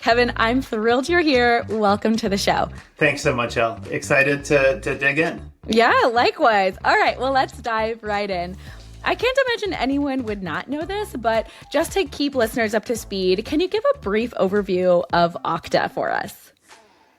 Kevin, I'm thrilled you're here. Welcome to the show. Thanks so much, Elle. Excited to dig in. Yeah, likewise. All right, well, let's dive right in. I can't imagine anyone would not know this, but just to keep listeners up to speed, can you give a brief overview of Okta for us?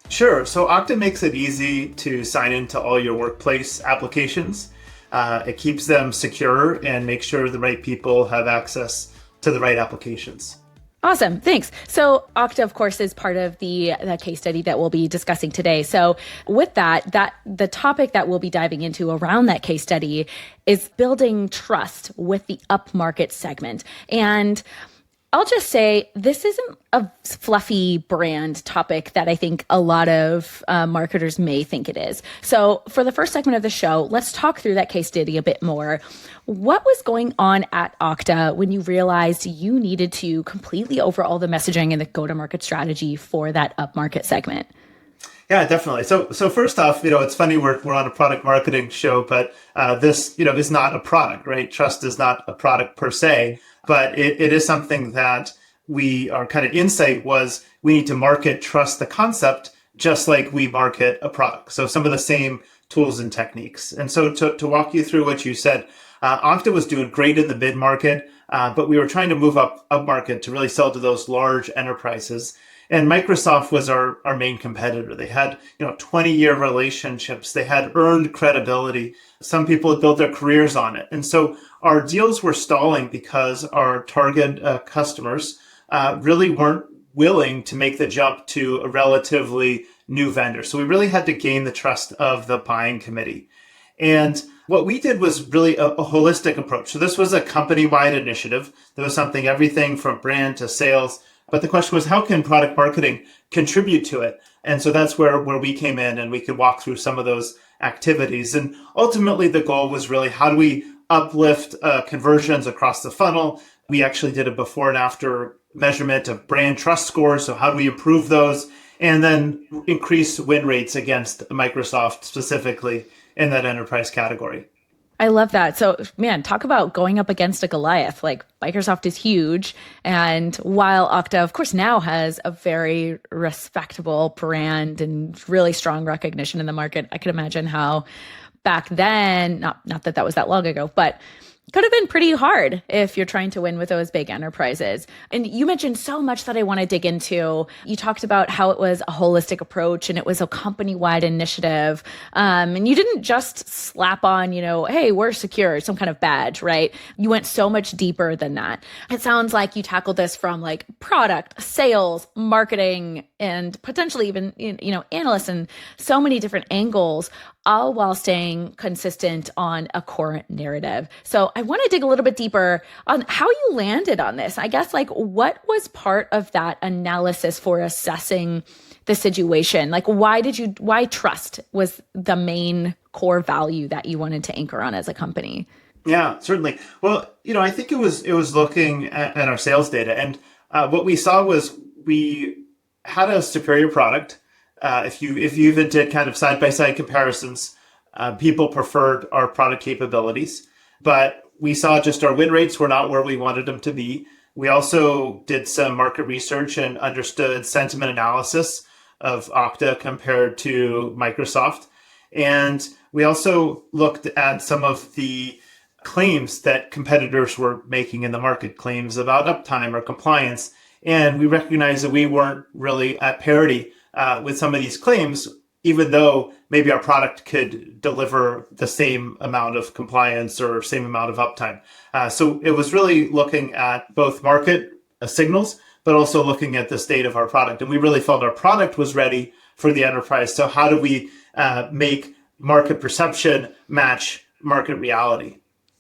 Sure. So Okta makes it easy to sign into all your workplace applications. It keeps them secure and makes sure the right people have access to the right applications. Awesome. Thanks. So Okta, of course, is part of the case study that we'll be discussing today. So with that the topic that we'll be diving into around that case study is building trust with the upmarket segment. And I'll just say this isn't a fluffy brand topic that I think a lot of marketers may think it is. So for the first segment of the show, let's talk through that case study a bit more. What was going on at Okta when you realized you needed to completely overhaul the messaging and the go-to-market strategy for that upmarket segment? Yeah, definitely. So first off, it's funny we're on a product marketing show, but this is not a product, right? Trust is not a product per se, but it is something that our kind of insight was we need to market trust the concept just like we market a product. So some of the same tools and techniques. And so to walk you through what you said, Okta was doing great in the mid-market, but we were trying to move upmarket to really sell to those large enterprises. And Microsoft was our main competitor. They had, 20-year relationships. They had earned credibility. Some people had built their careers on it. And so our deals were stalling because our target customers really weren't willing to make the jump to a relatively new vendor. So we really had to gain the trust of the buying committee. And what we did was really a holistic approach. So this was a company-wide initiative. There was everything from brand to sales. But the question was, how can product marketing contribute to it? And so that's where we came in and we could walk through some of those activities. And ultimately, the goal was really, how do we uplift conversions across the funnel? We actually did a before and after measurement of brand trust scores. So how do we improve those? And then increase win rates against Microsoft specifically in that enterprise category. I love that. So, man, talk about going up against a Goliath. Like, Microsoft is huge. And while Okta, of course, now has a very respectable brand and really strong recognition in the market, I could imagine how back then, not that was that long ago, but could have been pretty hard if you're trying to win with those big enterprises. And you mentioned so much that I want to dig into. You talked about how it was a holistic approach and it was a company-wide initiative. And you didn't just slap on, hey, we're secure, some kind of badge, right? You went so much deeper than that. It sounds like you tackled this from like product, sales, marketing, and potentially even, analysts and so many different angles, all while staying consistent on a core narrative. So I want to dig a little bit deeper on how you landed on this. I guess, what was part of that analysis for assessing the situation? Why trust was the main core value that you wanted to anchor on as a company? Yeah, certainly. Well, I think it was looking at our sales data. And what we saw was we had a superior product. If you even did kind of side-by-side comparisons, people preferred our product capabilities, but we saw just our win rates were not where we wanted them to be. We also did some market research and understood sentiment analysis of Okta compared to Microsoft. And we also looked at some of the claims that competitors were making in the market, claims about uptime or compliance. And we recognized that we weren't really at parity with some of these claims, even though maybe our product could deliver the same amount of compliance or same amount of uptime. So it was really looking at both market signals, but also looking at the state of our product. And we really felt our product was ready for the enterprise. So how do we make market perception match market reality?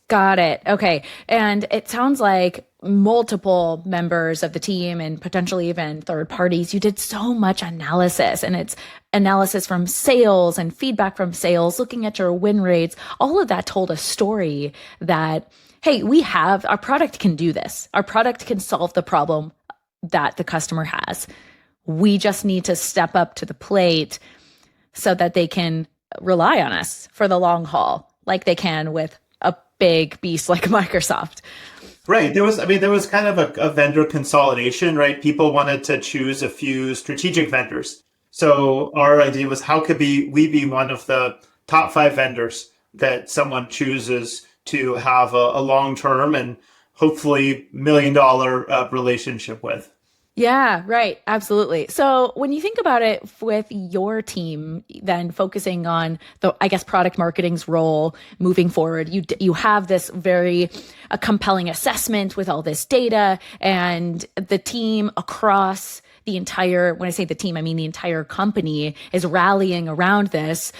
Got it. Okay. And it sounds like multiple members of the team and potentially even third parties, you did so much analysis, and it's analysis from sales and feedback from sales, looking at your win rates. All of that told a story that, hey, our product can do this. Our product can solve the problem that the customer has. We just need to step up to the plate so that they can rely on us for the long haul, like they can with a big beast like Microsoft. Right. There was kind of a vendor consolidation, right? People wanted to choose a few strategic vendors. So our idea was how could we be one of the top five vendors that someone chooses to have a long-term and hopefully $1 million relationship with. Yeah, right. Absolutely. So when you think about it with your team, then focusing on the, I guess, product marketing's role moving forward, you have this very a compelling assessment with all this data, and the team across the entire, when I say the team, I mean the entire company is rallying around this.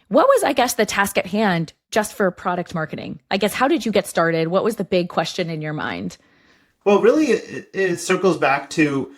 What was, I guess, the task at hand just for product marketing? I guess, how did you get started? What was the big question in your mind? Well, really, it circles back to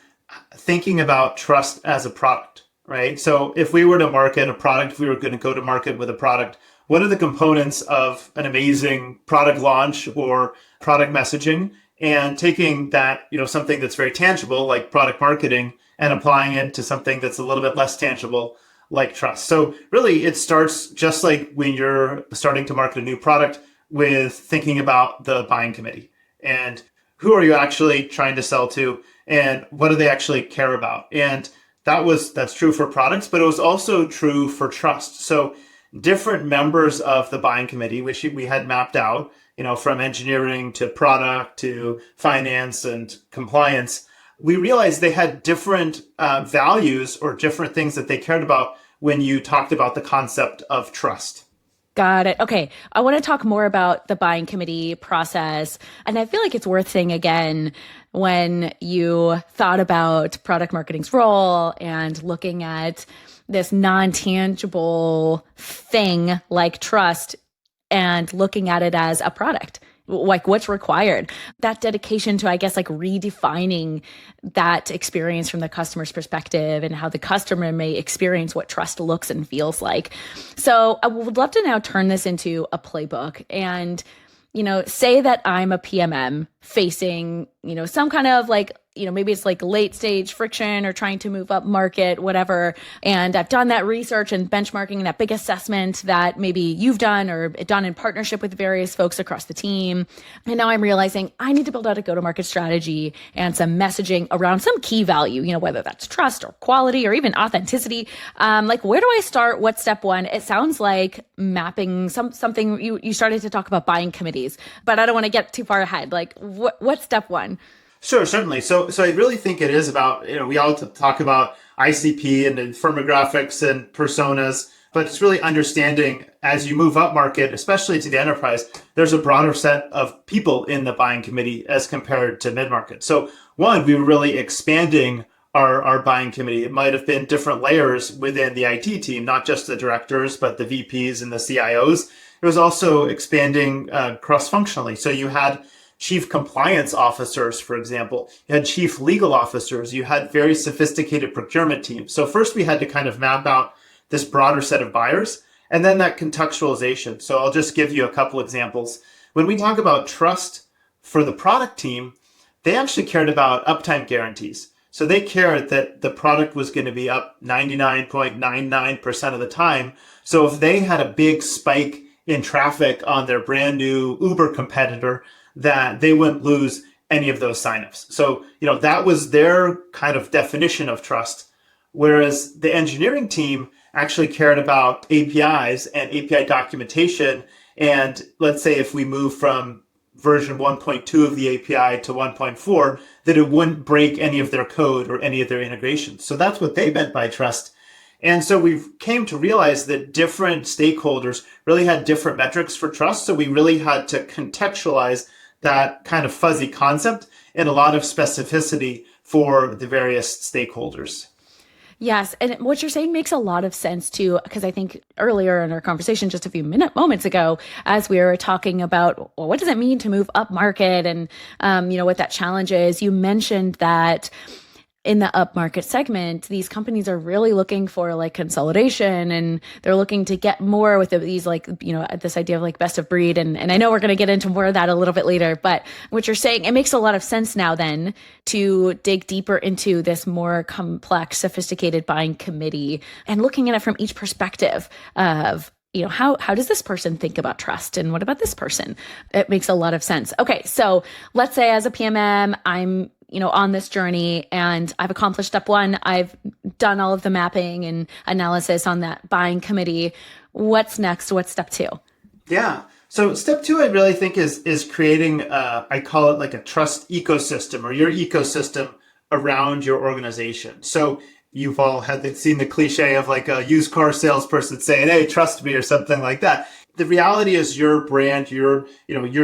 thinking about trust as a product, right? So if we were to market a product, if we were going to go to market with a product, what are the components of an amazing product launch or product messaging? And taking that, something that's very tangible, like product marketing, and applying it to something that's a little bit less tangible, like trust. So really, it starts just like when you're starting to market a new product with thinking about the buying committee and who are you actually trying to sell to and what do they actually care about. And that's true for products, but it was also true for trust. So different members of the buying committee, which we had mapped out, from engineering to product to finance and compliance, we realized they had different values or different things that they cared about when you talked about the concept of trust. Got it. Okay. I want to talk more about the buying committee process. And I feel like it's worth saying again, when you thought about product marketing's role and looking at this non-tangible thing like trust and looking at it as a product, like what's required, that dedication to, I guess, like redefining that experience from the customer's perspective and how the customer may experience what trust looks and feels like. So I would love to now turn this into a playbook and, say that I'm a PMM facing, some kind of like, maybe it's like late stage friction or trying to move up market, whatever. And I've done that research and benchmarking, that big assessment that maybe you've done or done in partnership with various folks across the team. And now I'm realizing I need to build out a go-to-market strategy and some messaging around some key value, whether that's trust or quality or even authenticity. Like, where do I start? What's step one? It sounds like mapping something you started to talk about buying committees, but I don't want to get too far ahead. Like, what's step one? Sure, certainly. So I really think it is about, we all talk about ICP and firmographics and personas, but it's really understanding as you move up market, especially to the enterprise, there's a broader set of people in the buying committee as compared to mid-market. So one, we were really expanding our buying committee. It might have been different layers within the IT team, not just the directors, but the VPs and the CIOs. It was also expanding cross-functionally. So you had chief compliance officers, for example. You had chief legal officers. You had very sophisticated procurement teams. So first we had to kind of map out this broader set of buyers and then that contextualization. So I'll just give you a couple examples. When we talk about trust for the product team, they actually cared about uptime guarantees. So they cared that the product was going to be up 99.99% of the time. So if they had a big spike in traffic on their brand new Uber competitor, that they wouldn't lose any of those signups. So, that was their kind of definition of trust. Whereas the engineering team actually cared about APIs and API documentation. And let's say if we move from version 1.2 of the API to 1.4, that it wouldn't break any of their code or any of their integrations. So that's what they meant by trust. And so we came to realize that different stakeholders really had different metrics for trust. So we really had to contextualize that kind of fuzzy concept and a lot of specificity for the various stakeholders. Yes. And what you're saying makes a lot of sense too, because I think earlier in our conversation, just a few moments ago, as we were talking about, well, what does it mean to move up market and, what that challenge is, you mentioned that in the upmarket segment, these companies are really looking for like consolidation and they're looking to get more with these like, this idea of like best of breed. And I know we're going to get into more of that a little bit later, but what you're saying, it makes a lot of sense now then to dig deeper into this more complex, sophisticated buying committee and looking at it from each perspective of how does this person think about trust? And what about this person? It makes a lot of sense. Okay. So let's say as a PMM, I'm, on this journey and I've accomplished step one. I've done all of the mapping and analysis on that buying committee. What's next? What's step two? Yeah. So step two, I really think is creating, I call it like a trust ecosystem or your ecosystem around your organization. So you've all seen the cliche of like a used car salesperson saying, "Hey, trust me," or something like that. The reality is your brand, your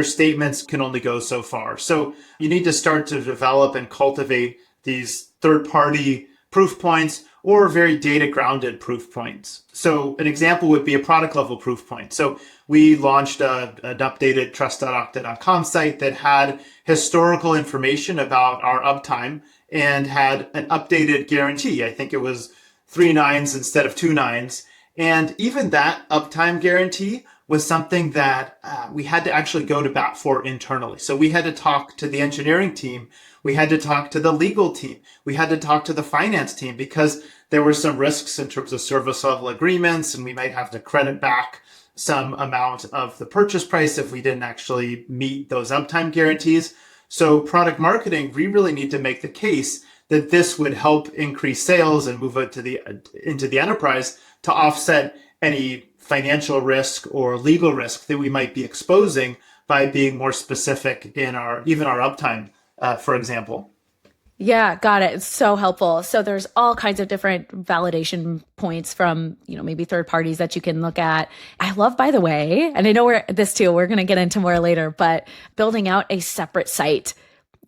statements can only go so far. So you need to start to develop and cultivate these third-party proof points or very data grounded proof points. So an example would be a product level proof point. So we launched an updated trust.okta.com site that had historical information about our uptime and had an updated guarantee. I think it was 3 nines instead of 2 nines. And even that uptime guarantee was something that we had to actually go to bat for internally. So we had to talk to the engineering team. We had to talk to the legal team. We had to talk to the finance team because there were some risks in terms of service level agreements, and we might have to credit back some amount of the purchase price if we didn't actually meet those uptime guarantees. So product marketing, we really need to make the case that this would help increase sales and move it into the enterprise to offset any financial risk or legal risk that we might be exposing by being more specific in our uptime, for example. Yeah, got it. It's so helpful. So there's all kinds of different validation points from, maybe third parties that you can look at. I love, by the way, and I know we're going to get into more later, but building out a separate site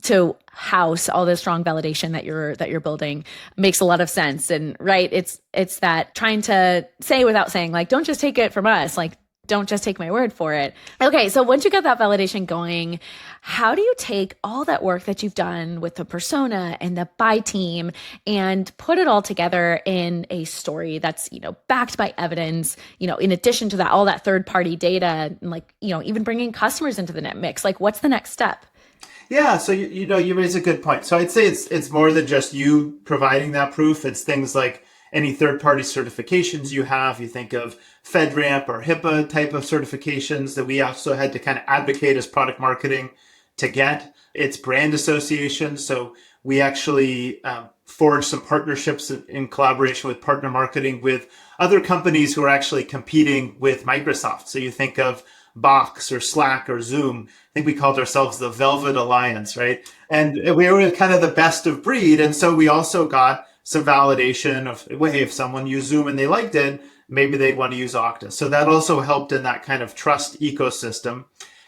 to house all the strong validation that you're building makes a lot of sense. And right, it's that trying to say without saying, like, don't just take it from us, like, don't just take my word for it. Okay, so once you get that validation going, how do you take all that work that you've done with the persona and the buy team and put it all together in a story that's, backed by evidence, in addition to that, all that third party data, and like, even bringing customers into the net mix? Like, what's the next step? Yeah, so you raise a good point. So I'd say it's more than just you providing that proof. It's things like any third-party certifications you have. You think of FedRAMP or HIPAA type of certifications that we also had to kind of advocate as product marketing to get. It's brand associations. So we actually forged some partnerships in collaboration with partner marketing with other companies who are actually competing with Microsoft. So you think of Box or Slack or Zoom. I think we called ourselves the Velvet Alliance, right? And we were kind of the best of breed. And so we also got some validation of, hey, if someone used Zoom and they liked it, maybe they'd want to use Okta. So that also helped in that kind of trust ecosystem.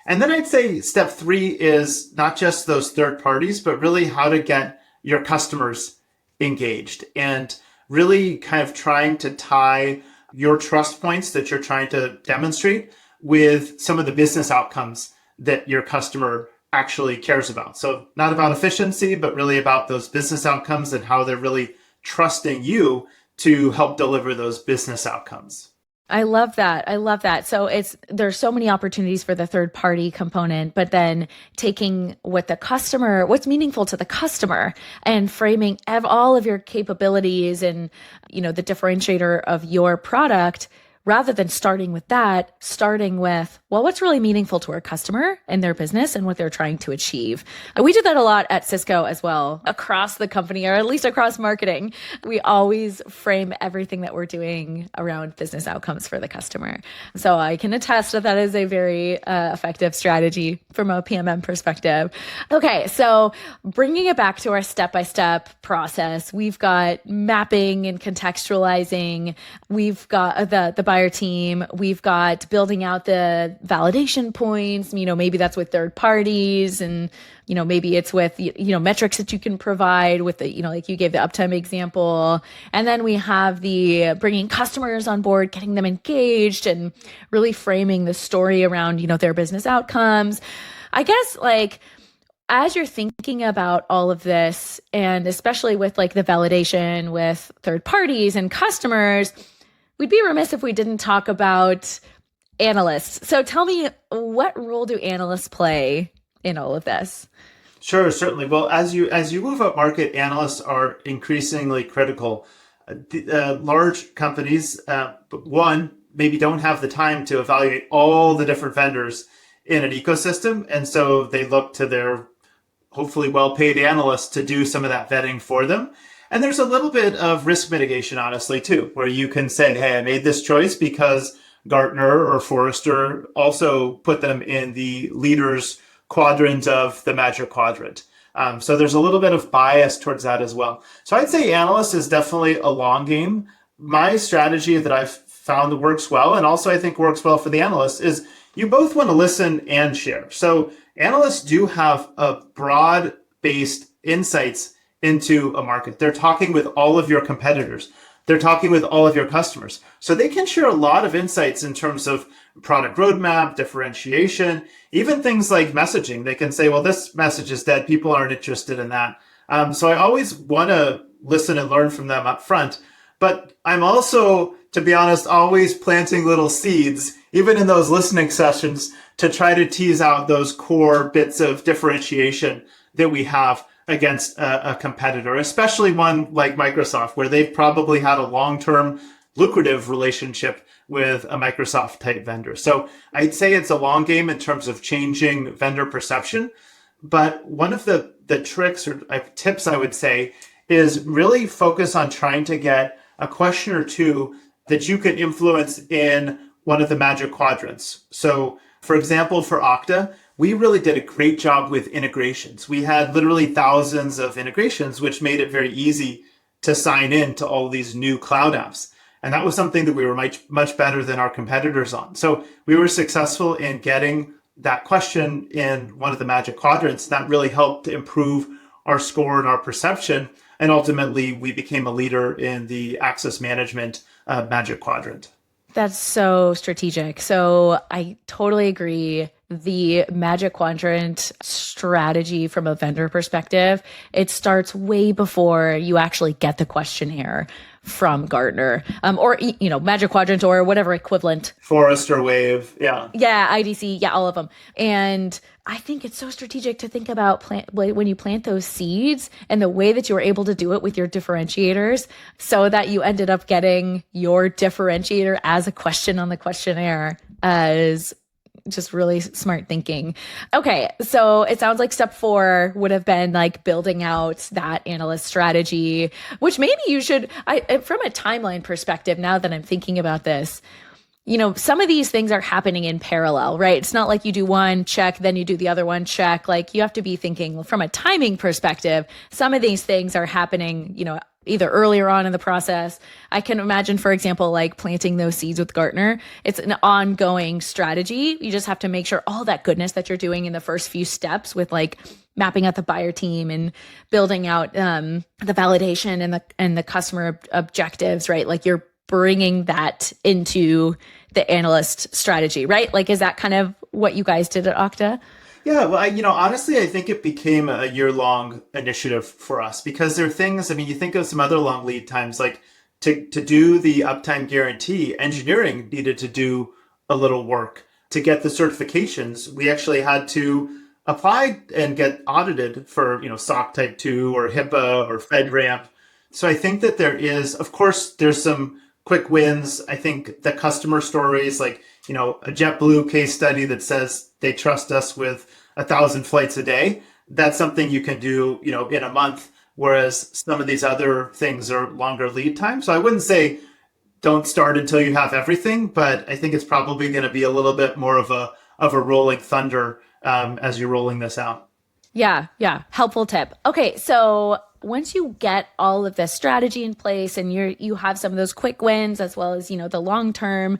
And then I'd say step three is not just those third parties, but really how to get your customers engaged and really kind of trying to tie your trust points that you're trying to demonstrate with some of the business outcomes that your customer actually cares about. So not about efficiency, but really about those business outcomes and how they're really trusting you to help deliver those business outcomes. I love that. I love that. So there's so many opportunities for the third party component, but then taking what's meaningful to the customer and framing all of your capabilities and, the differentiator of your product, rather than starting with, well, what's really meaningful to our customer and their business and what they're trying to achieve. And we did that a lot at Cisco as well, across the company, or at least across marketing. We always frame everything that we're doing around business outcomes for the customer. So I can attest that is a very effective strategy from a PMM perspective. Okay, so bringing it back to our step-by-step process, we've got mapping and contextualizing. We've got the buyer team. We've got building out the validation points. Maybe that's with third parties, and maybe it's with metrics that you can provide with the like you gave the uptime example. And then we have the bringing customers on board, getting them engaged, and really framing the story around their business outcomes. I guess, like, as you're thinking about all of this, and especially with like the validation with third parties and customers, we'd be remiss if we didn't talk about analysts. So tell me, what role do analysts play in all of this? Sure, certainly. Well, as you move up market, analysts are increasingly critical. Large companies, one, maybe don't have the time to evaluate all the different vendors in an ecosystem. And so they look to their hopefully well-paid analysts to do some of that vetting for them. And there's a little bit of risk mitigation, honestly, too, where you can say, hey, I made this choice because Gartner or Forrester also put them in the leaders quadrant of the Magic Quadrant. So there's a little bit of bias towards that as well. So I'd say analyst is definitely a long game. My strategy that I've found works well, and also I think works well for the analyst, is you both want to listen and share. So analysts do have a broad-based insights into a market. They're talking with all of your competitors. They're talking with all of your customers. So they can share a lot of insights in terms of product roadmap, differentiation, even things like messaging. They can say, well, this message is dead. People aren't interested in that. So I always want to listen and learn from them up front. But I'm also, to be honest, always planting little seeds, even in those listening sessions, to try to tease out those core bits of differentiation that we have against a competitor, especially one like Microsoft, where they've probably had a long-term lucrative relationship with a Microsoft type vendor. So I'd say it's a long game in terms of changing vendor perception. But one of the tricks or tips I would say is really focus on trying to get a question or two that you can influence in one of the Magic Quadrants. So for example, for Okta, we really did a great job with integrations. We had literally thousands of integrations, which made it very easy to sign in to all these new cloud apps. And that was something that we were much better than our competitors on. So we were successful in getting that question in one of the Magic Quadrants. That really helped to improve our score and our perception. And ultimately, we became a leader in the access management Magic Quadrant. That's so strategic. So I totally agree. The Magic Quadrant strategy from a vendor perspective, it starts way before you actually get the questionnaire from Gartner, or, Magic Quadrant or whatever equivalent. Forrester Wave. Yeah. Yeah. IDC. Yeah. All of them. And I think it's so strategic to think about when you plant those seeds and the way that you were able to do it with your differentiators so that you ended up getting your differentiator as a question on the questionnaire as just really smart thinking. Okay. So it sounds like step 4 would have been like building out that analyst strategy, which maybe you should, from a timeline perspective, now that I'm thinking about this, some of these things are happening in parallel, right? It's not like you do one check, then you do the other one check. Like you have to be thinking from a timing perspective, some of these things are happening, either earlier on in the process. I can imagine, for example, like planting those seeds with Gartner. It's an ongoing strategy. You just have to make sure all that goodness that you're doing in the first few steps with like mapping out the buyer team and building out the validation and the customer objectives, right? Like you're bringing that into the analyst strategy, right? Like, is that kind of what you guys did at Okta? Yeah, well, honestly, I think it became a year-long initiative for us because there are things, you think of some other long lead times, like to do the uptime guarantee, engineering needed to do a little work. To get the certifications, we actually had to apply and get audited for, SOC Type 2 or HIPAA or FedRAMP. So I think that of course, there's some quick wins. I think the customer stories, like, a JetBlue case study that says they trust us with 1,000 flights a day. That's something you can do, in a month. Whereas some of these other things are longer lead time. So I wouldn't say don't start until you have everything, but I think it's probably going to be a little bit more of a rolling thunder as you're rolling this out. Yeah. Helpful tip. Okay. So once you get all of this strategy in place and you have some of those quick wins as well as, the long-term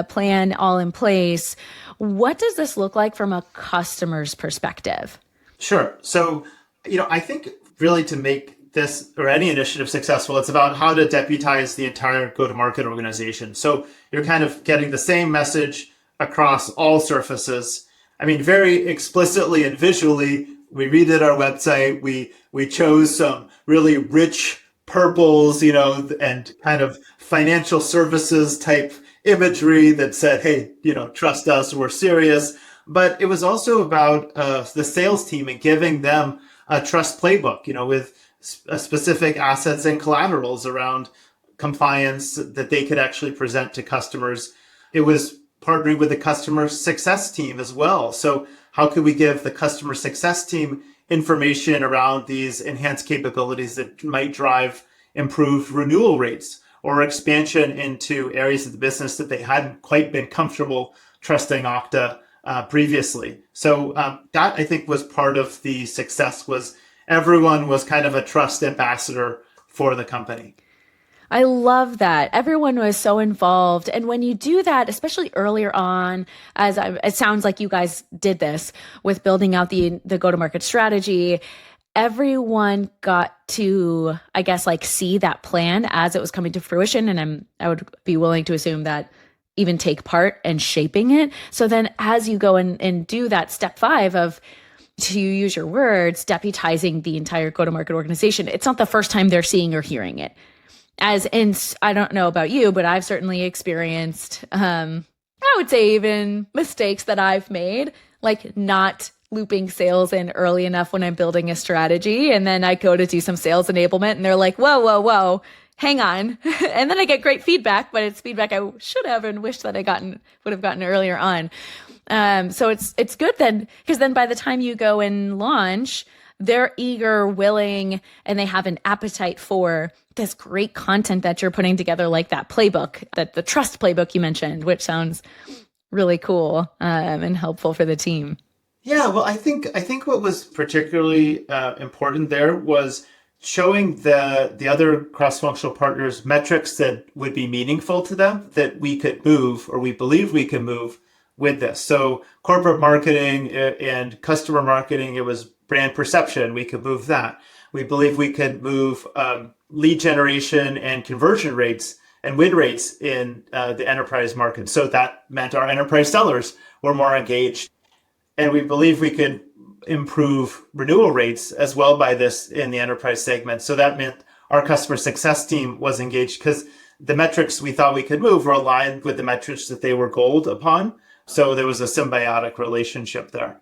plan all in place, what does this look like from a customer's perspective? Sure. So, I think really to make this or any initiative successful, it's about how to deputize the entire go-to-market organization. So you're kind of getting the same message across all surfaces. Very explicitly and visually, we redid our website. We chose some really rich purples, and kind of financial services type imagery that said, hey, trust us, we're serious. But it was also about the sales team and giving them a trust playbook, with specific assets and collaterals around compliance that they could actually present to customers It was partnering with the customer success team as well. So how could we give the customer success team information around these enhanced capabilities that might drive improved renewal rates or expansion into areas of the business that they hadn't quite been comfortable trusting Okta previously. So that I think was part of the success, was everyone was kind of a trust ambassador for the company. I love that. Everyone was so involved. And when you do that, especially earlier on, it sounds like you guys did this with building out the go-to-market strategy, everyone got to, I guess, like see that plan as it was coming to fruition. And I would be willing to assume that even take part in shaping it. So then as you go and do that step 5 of, to use your words, deputizing the entire go-to-market organization, it's not the first time they're seeing or hearing it. As in, I don't know about you, but I've certainly experienced, I would say even mistakes that I've made, like not looping sales in early enough when I'm building a strategy. And then I go to do some sales enablement and they're like, whoa, hang on. And then I get great feedback, but it's feedback I should have and wish that would have gotten earlier on. So it's good then, because then by the time you go and launch, they're eager, willing, and they have an appetite for this great content that you're putting together, like that playbook, that the trust playbook you mentioned, which sounds really cool and helpful for the team. Yeah, well, I think what was particularly important there was showing the other cross-functional partners metrics that would be meaningful to them, that we could move, or we believe we can move with this. So corporate marketing and customer marketing, it was brand perception. We could move that. We believe we could move lead generation and conversion rates and win rates in the enterprise market. So that meant our enterprise sellers were more engaged. And we believe we could improve renewal rates as well by this in the enterprise segment. So that meant our customer success team was engaged because the metrics we thought we could move were aligned with the metrics that they were goaled upon. So there was a symbiotic relationship there.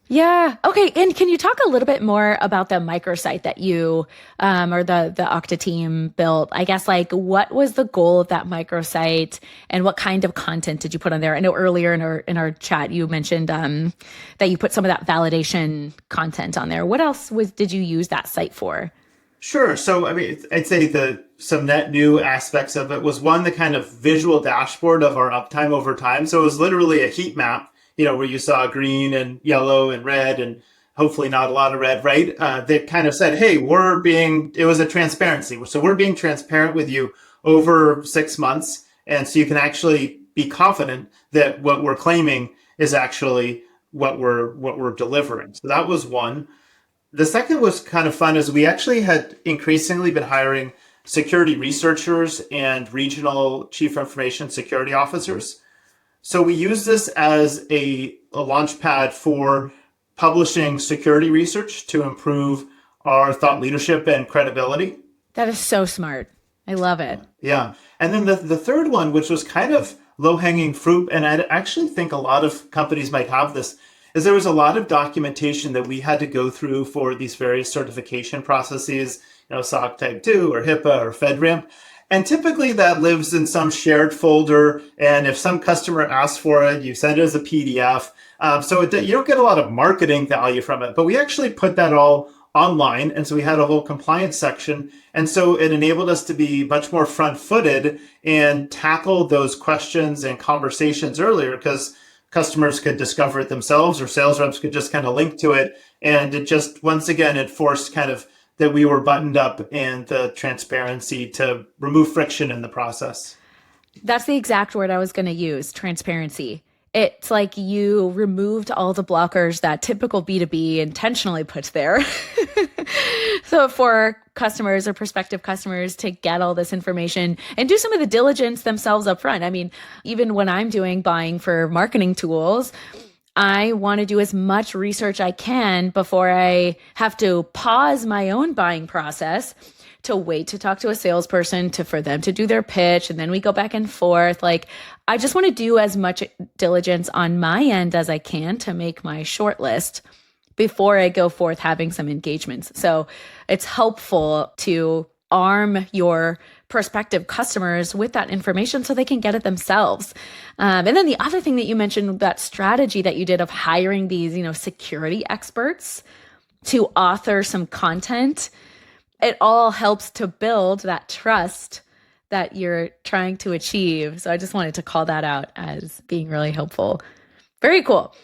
Yeah. Okay. And can you talk a little bit more about the microsite that you or the Okta team built? I guess, like, what was the goal of that microsite and what kind of content did you put on there? I know earlier in our chat you mentioned that you put some of that validation content on there. What else did you use that site for? Sure. So, I mean, I'd say some net new aspects of it was, one, the kind of visual dashboard of our uptime over time. So it was literally a heat map, where you saw green and yellow and red, and hopefully not a lot of red, right? That kind of said, hey, it was a transparency. So we're being transparent with you over 6 months. And so you can actually be confident that what we're claiming is actually what we're delivering. So that was one. The second was kind of fun, is we actually had increasingly been hiring security researchers and regional chief information security officers. So we use this as a launch pad for publishing security research to improve our thought leadership and credibility. That is so smart. I love it. Yeah. And then the third one, which was kind of low-hanging fruit, and I actually think a lot of companies might have this, is there was a lot of documentation that we had to go through for these various certification processes, SOC Type 2 or HIPAA or FedRAMP. And typically that lives in some shared folder. And if some customer asks for it, you send it as a PDF. So you don't get a lot of marketing value from it. But we actually put that all online. And so we had a whole compliance section. And so it enabled us to be much more front-footed and tackle those questions and conversations earlier, because customers could discover it themselves, or sales reps could just kind of link to it. And it just, once again, it forced kind of that we were buttoned up, and the transparency to remove friction in the process. That's the exact word I was going to use, transparency. It's like you removed all the blockers that typical B2B intentionally puts there. So for customers or prospective customers to get all this information and do some of the diligence themselves up front. I mean, even when I'm doing buying for marketing tools, I want to do as much research I can before I have to pause my own buying process to wait to talk to a salesperson for them to do their pitch. And then we go back and forth. Like, I just want to do as much diligence on my end as I can to make my short list before I go forth having some engagements. So it's helpful to arm your prospective customers with that information so they can get it themselves. And then the other thing that you mentioned, that strategy that you did of hiring these, security experts to author some content, it all helps to build that trust that you're trying to achieve. So I just wanted to call that out as being really helpful. Very cool.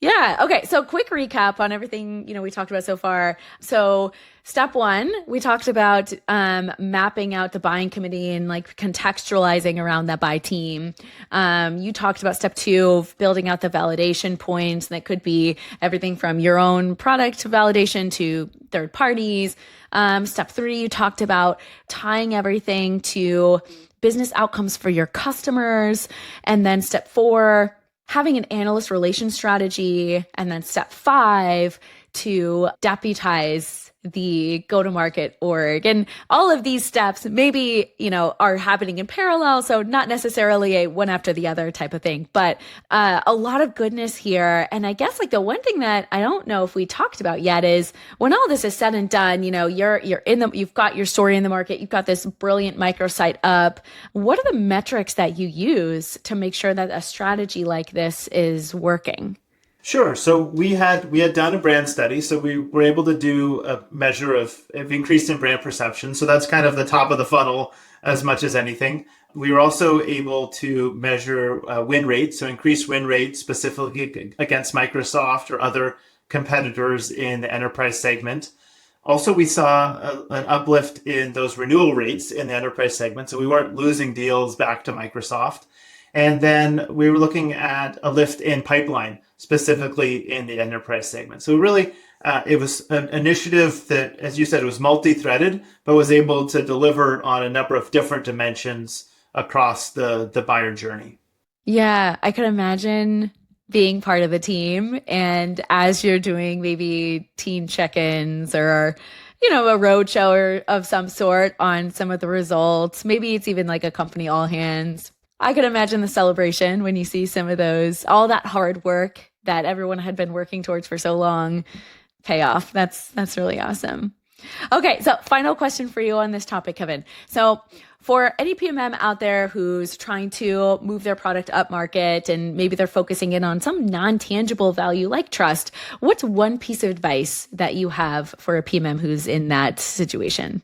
Yeah. Okay. So quick recap on everything, we talked about so far. So step one, we talked about mapping out the buying committee and like contextualizing around that buy team. You talked about step two of building out the validation points. That could be everything from your own product validation to third parties. Step three, you talked about tying everything to business outcomes for your customers. And then step four, having an analyst relations strategy. And then step five, to deputize the go-to-market org. And all of these steps maybe, are happening in parallel. So not necessarily a one after the other type of thing, but a lot of goodness here. And I guess like the one thing that I don't know if we talked about yet is when all this is said and done, you've got your story in the market, you've got this brilliant microsite up. What are the metrics that you use to make sure that a strategy like this is working? Sure. So we had done a brand study, so we were able to do a measure of increase in brand perception. So that's kind of the top of the funnel as much as anything. We were also able to measure win rates, so increased win rates specifically against Microsoft or other competitors in the enterprise segment. Also, we saw an uplift in those renewal rates in the enterprise segment, so we weren't losing deals back to Microsoft. And then we were looking at a lift in pipeline, specifically in the enterprise segment. So really, it was an initiative that, as you said, it was multi-threaded, but was able to deliver on a number of different dimensions across the buyer journey. Yeah, I could imagine being part of the team. And as you're doing maybe team check-ins or a roadshow of some sort on some of the results, maybe it's even like a company all hands. I could imagine the celebration when you see some of those, all that hard work that everyone had been working towards for so long pay off. That's really awesome. Okay, so final question for you on this topic, Kevin. So for any PMM out there who's trying to move their product up market and maybe they're focusing in on some non-tangible value like trust, what's one piece of advice that you have for a PMM who's in that situation?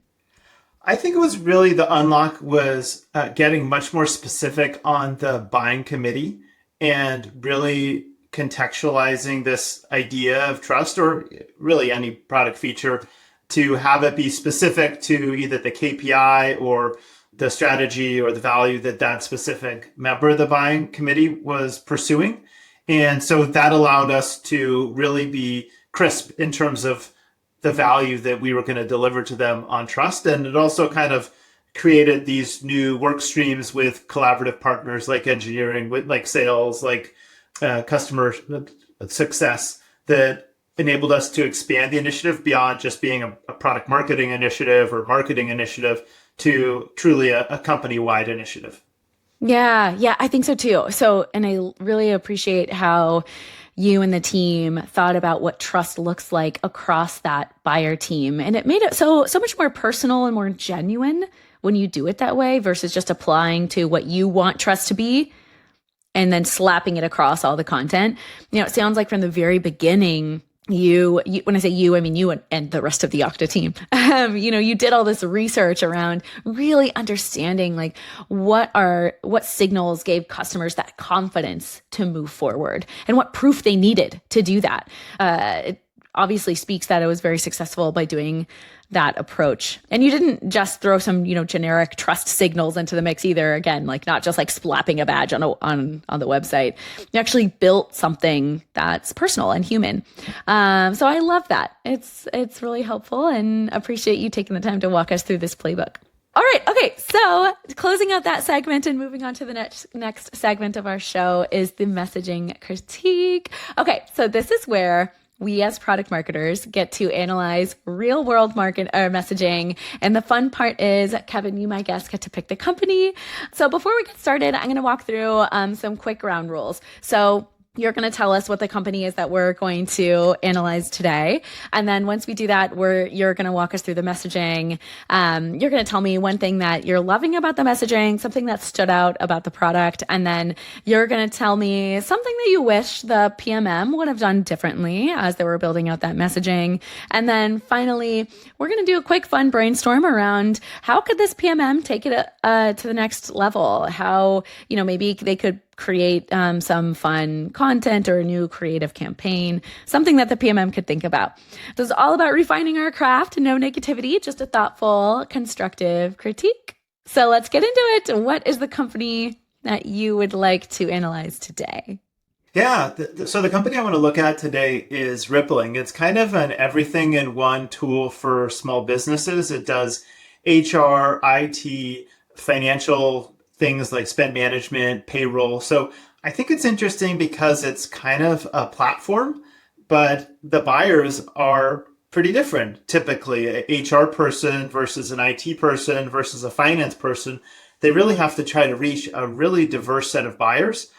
I think it was really the unlock was getting much more specific on the buying committee and really contextualizing this idea of trust or really any product feature to have it be specific to either the KPI or the strategy or the value that specific member of the buying committee was pursuing. And so that allowed us to really be crisp in terms of the value that we were going to deliver to them on trust. And it also kind of created these new work streams with collaborative partners like engineering, with like sales, like customer success that enabled us to expand the initiative beyond just being a product marketing initiative or marketing initiative to truly a company-wide initiative. Yeah, I think so too. So, and I really appreciate how you and the team thought about what trust looks like across that buyer team. And it made it so much more personal and more genuine when you do it that way versus just applying to what you want trust to be and then slapping it across all the content. It sounds like from the very beginning, you when I say you, I mean you and the rest of the Okta team. You did all this research around really understanding like what signals gave customers that confidence to move forward and what proof they needed to do that. It obviously speaks that it was very successful by doing that approach. And you didn't just throw some, generic trust signals into the mix either. Again, like not just like slapping a badge on the website. You actually built something that's personal and human. So I love that. It's really helpful and appreciate you taking the time to walk us through this playbook. All right. Okay. So closing out that segment and moving on to the next segment of our show is the messaging critique. Okay. So this is where we as product marketers get to analyze real world market messaging. And the fun part is, Kevin, you, my guest, get to pick the company. So before we get started, I'm going to walk through some quick ground rules. So You're going to tell us what the company is that we're going to analyze today. And then once we do that, you're going to walk us through the messaging. You're going to tell me one thing that you're loving about the messaging, something that stood out about the product. And then you're going to tell me something that you wish the PMM would have done differently as they were building out that messaging. And then finally, we're going to do a quick fun brainstorm around how could this PMM take it to the next level? How, maybe they could create some fun content or a new creative campaign, something that the PMM could think about. So it's all about refining our craft, no negativity, just a thoughtful, constructive critique. So let's get into it. What is the company that you would like to analyze today? Yeah, so the company I want to look at today is Rippling. It's kind of an everything-in-one tool for small businesses. It does HR, IT, financial things like spend management, payroll. So I think it's interesting because it's kind of a platform, but the buyers are pretty different. Typically, a HR person versus an IT person versus a finance person, they really have to try to reach a really diverse set of buyers,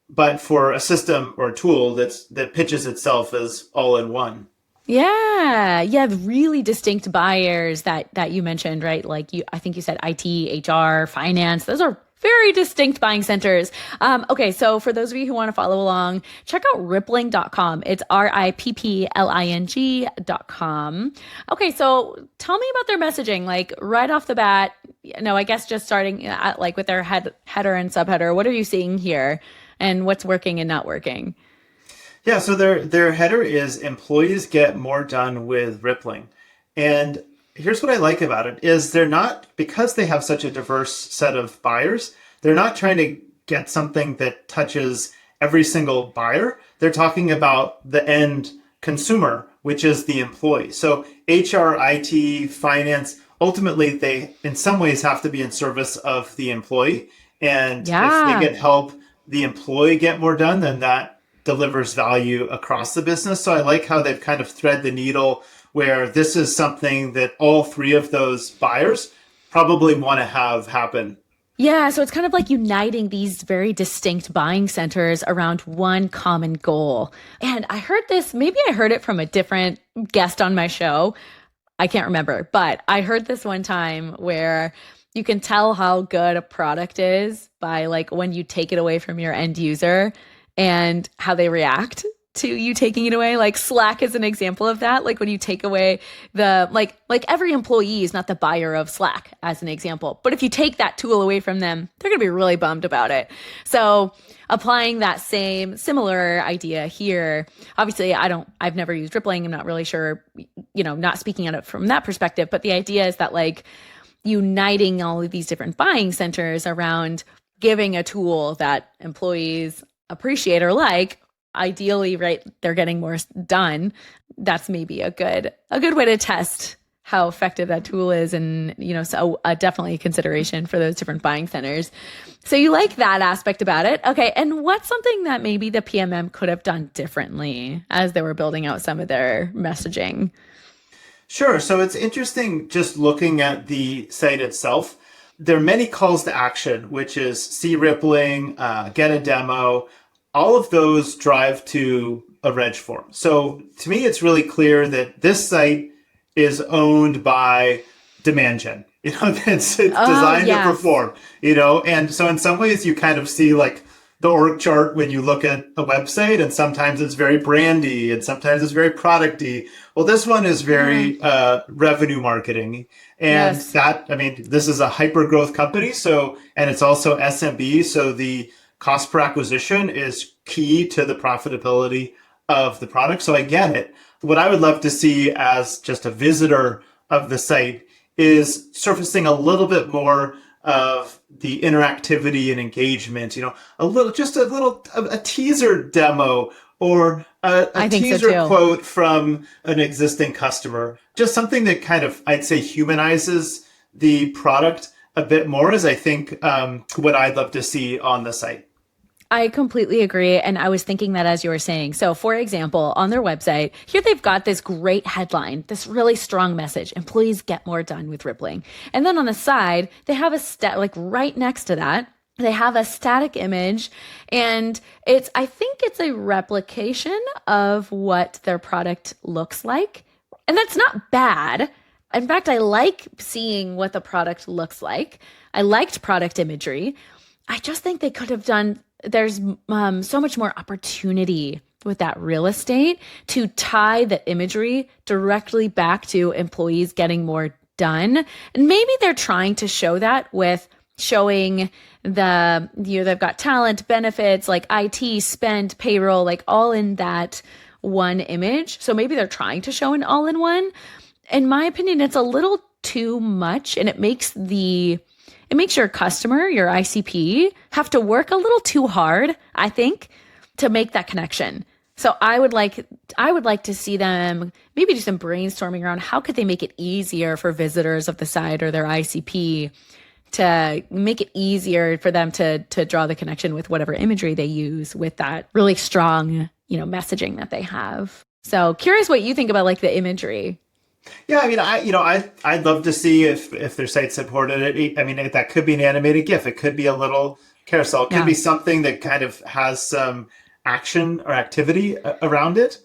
but for a system or a tool that pitches itself as all in one. Yeah. Yeah. The really distinct buyers that you mentioned, right? Like I think you said IT, HR, finance. Those are very distinct buying centers. Okay. So for those of you who want to follow along, check out rippling.com. It's rippling.com. Okay. So tell me about their messaging, like right off the bat. I guess just starting at, like with their header and subheader. What are you seeing here and what's working and not working? Yeah, so their header is employees get more done with Rippling. And here's what I like about it is they're not, because they have such a diverse set of buyers, they're not trying to get something that touches every single buyer. They're talking about the end consumer, which is the employee. So HR, IT, finance, ultimately they in some ways have to be in service of the employee. And if they get help the employee get more done, then that delivers value across the business. So I like how they've kind of thread the needle where this is something that all three of those buyers probably want to have happen. Yeah, so it's kind of like uniting these very distinct buying centers around one common goal. And I heard this, maybe I heard it from a different guest on my show. I can't remember, but I heard this one time where you can tell how good a product is by like when you take it away from your end user and how they react to you taking it away. Like Slack is an example of that. Like when you take away the, like every employee is not the buyer of Slack as an example. But if you take that tool away from them, they're going to be really bummed about it. So applying that similar idea here, obviously I've never used Rippling. I'm not really sure, not speaking at it from that perspective, but the idea is that like uniting all of these different buying centers around giving a tool that employees appreciate or like, ideally, right, they're getting more done. That's maybe a good way to test how effective that tool is. And, so definitely a consideration for those different buying centers. So you like that aspect about it. Okay. And what's something that maybe the PMM could have done differently as they were building out some of their messaging? Sure. So it's interesting just looking at the site itself. There are many calls to action, which is see Rippling, get a demo. All of those drive to a reg form. So to me, it's really clear that this site is owned by demand gen. It's designed to perform, and so in some ways you kind of see like the org chart when you look at a website, and sometimes it's very brandy and sometimes it's very producty. Well, this one is very revenue marketing. And this is a hyper growth company. So, and it's also SMB. So the cost per acquisition is key to the profitability of the product. So I get it. What I would love to see as just a visitor of the site is surfacing a little bit more of the interactivity and engagement, a teaser demo or a teaser quote from an existing customer. Just something that kind of, I'd say, humanizes the product a bit more is, I think, what I'd love to see on the site. I completely agree. And I was thinking that as you were saying. So for example, on their website, here they've got this great headline, this really strong message, employees get more done with Rippling. And then on the side, they have a stat like right next to that, they have a static image, and I think it's a replication of what their product looks like. And that's not bad. In fact, I like seeing what the product looks like. I liked product imagery. I just think they could have done, there's so much more opportunity with that real estate to tie the imagery directly back to employees getting more done. And maybe they're trying to show that with showing they've got talent, benefits, like IT, spend, payroll, like all in that one image. So maybe they're trying to show an all in one. In my opinion, it's a little too much, and it makes your customer, your ICP, have to work a little too hard, I think, to make that connection. So I would like to see them maybe do some brainstorming around how could they make it easier for visitors of the site or their ICP to make it easier for them to draw the connection with whatever imagery they use with that really strong, messaging that they have. So curious what you think about like the imagery. Yeah, I mean, I'd love to see if their site supported it. I mean, that could be an animated GIF. It could be a little carousel. It could be something that kind of has some action or activity around it.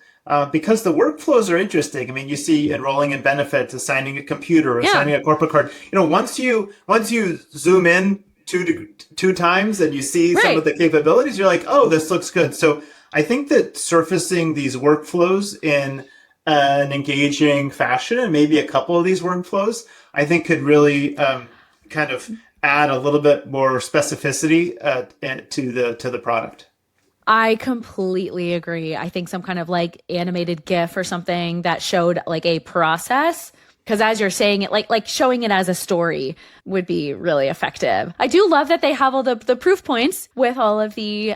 Because the workflows are interesting. I mean, you see enrolling in benefits, assigning a computer, assigning a corporate card. Once you zoom in two times and you see some of the capabilities, you're like, oh, this looks good. So I think that surfacing these workflows in an engaging fashion, and maybe a couple of these workflows, I think could really kind of add a little bit more specificity to the product. I completely agree. I think some kind of like animated GIF or something that showed like a process, because as you're saying it, like showing it as a story would be really effective. I do love that they have all the proof points with all of the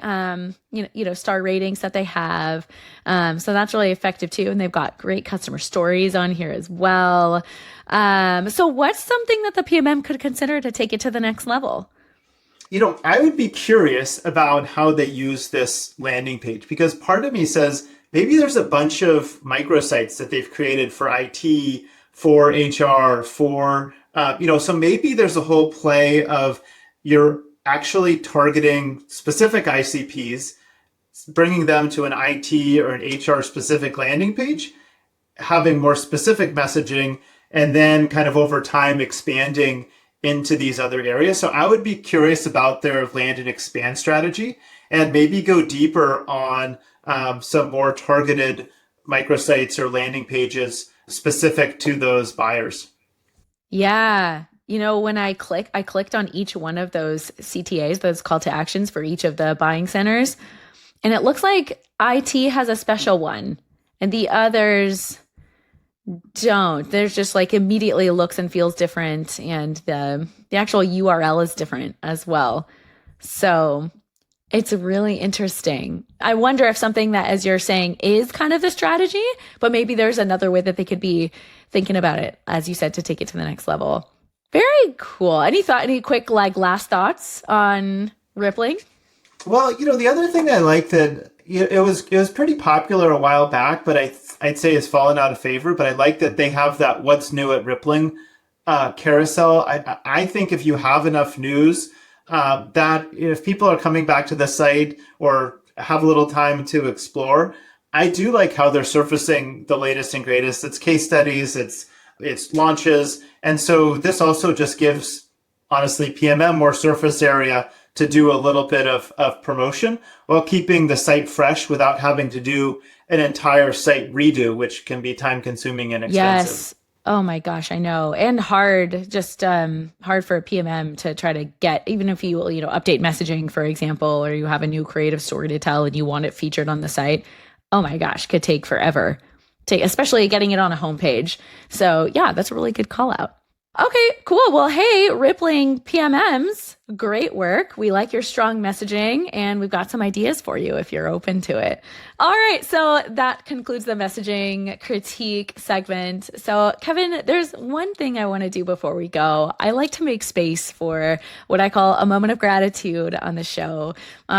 star ratings that they have. So that's really effective too. And they've got great customer stories on here as well. So what's something that the PMM could consider to take it to the next level? I would be curious about how they use this landing page, because part of me says maybe there's a bunch of microsites that they've created for IT, for HR, so maybe there's a whole play of you're actually targeting specific ICPs, bringing them to an IT or an HR specific landing page, having more specific messaging, and then kind of over time expanding into these other areas. So I would be curious about their land and expand strategy, and maybe go deeper on some more targeted microsites or landing pages specific to those buyers. Yeah. When I clicked on each one of those CTAs, those call to actions for each of the buying centers, and it looks like IT has a special one and the others don't. There's just like immediately looks and feels different, and the actual URL is different as well. So it's really interesting. I wonder if something that, as you're saying, is kind of the strategy, but maybe there's another way that they could be thinking about it, as you said, to take it to the next level. Very cool. Any quick like last thoughts on Rippling? Well, the other thing I like that it was pretty popular a while back, but I'd say it's fallen out of favor. But I like that they have that "What's New at Rippling" carousel. I think if you have enough news, that if people are coming back to the site or have a little time to explore, I do like how they're surfacing the latest and greatest. It's case studies, it's launches, and so this also just gives, honestly, PMM more surface area to do a little bit of promotion while keeping the site fresh without having to do an entire site redo, which can be time consuming and expensive. Yes. Oh my gosh, I know. And hard, just hard for a PMM to try to get, even if you update messaging, for example, or you have a new creative story to tell and you want it featured on the site. Oh my gosh, could take forever. Especially getting it on a homepage. So yeah, that's a really good call out. Okay, cool. Well, hey, Rippling PMMs, great work. We like your strong messaging, and we've got some ideas for you if you're open to it. All right, so that concludes the messaging critique segment. So, Kevin, there's one thing I want to do before we go. I like to make space for what I call a moment of gratitude on the show,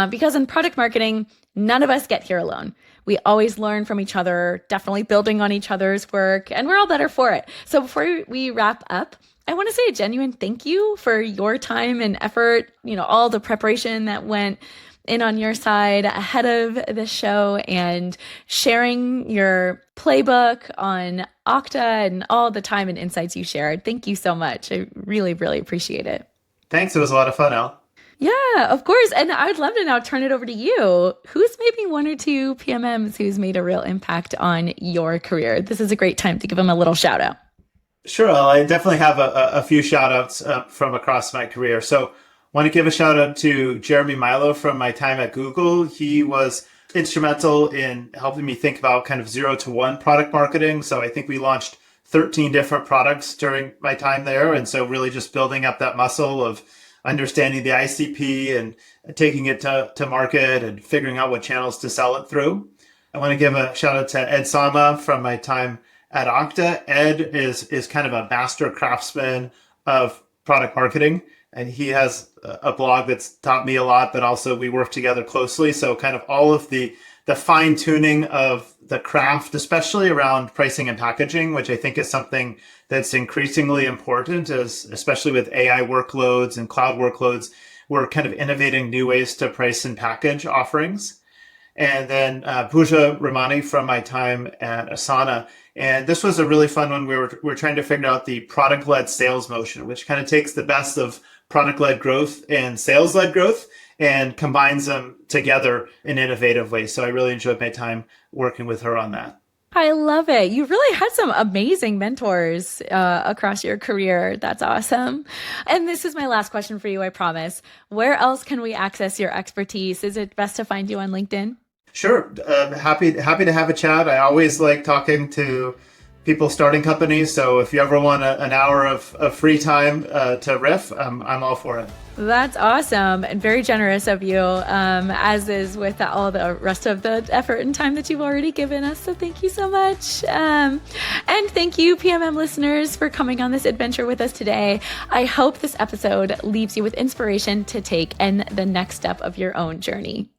because in product marketing, none of us get here alone. We always learn from each other, definitely building on each other's work, and we're all better for it. So before we wrap up, I want to say a genuine thank you for your time and effort, all the preparation that went in on your side ahead of the show and sharing your playbook on Okta and all the time and insights you shared. Thank you so much. I really, really appreciate it. Thanks. It was a lot of fun, Al. Yeah, of course. And I'd love to now turn it over to you. Who's maybe one or two PMMs who's made a real impact on your career? This is a great time to give them a little shout out. Sure. I definitely have a few shout outs from across my career. So want to give a shout out to Jeremy Milo from my time at Google. He was instrumental in helping me think about kind of 0 to 1 product marketing. So I think we launched 13 different products during my time there. And so really just building up that muscle of understanding the ICP and taking it to market and figuring out what channels to sell it through. I want to give a shout out to Ed Sama from my time at Okta. Ed is kind of a master craftsman of product marketing, and he has a blog that's taught me a lot, but also we work together closely. So kind of all of the fine tuning of the craft, especially around pricing and packaging, which I think is something that's increasingly important, especially with AI workloads and cloud workloads. We're kind of innovating new ways to price and package offerings. And then Pooja Ramani from my time at Asana. And this was a really fun one. We're trying to figure out the product-led sales motion, which kind of takes the best of product-led growth and sales-led growth and combines them together in innovative ways. So I really enjoyed my time working with her on that. I love it. You really had some amazing mentors across your career. That's awesome. And this is my last question for you, I promise. Where else can we access your expertise? Is it best to find you on LinkedIn? Sure. Happy to have a chat. I always like talking to people starting companies. So if you ever want an hour of free time to riff, I'm all for it. That's awesome and very generous of you, as is with all the rest of the effort and time that you've already given us. So thank you so much. And thank you, PMM listeners, for coming on this adventure with us today. I hope this episode leaves you with inspiration to take in the next step of your own journey.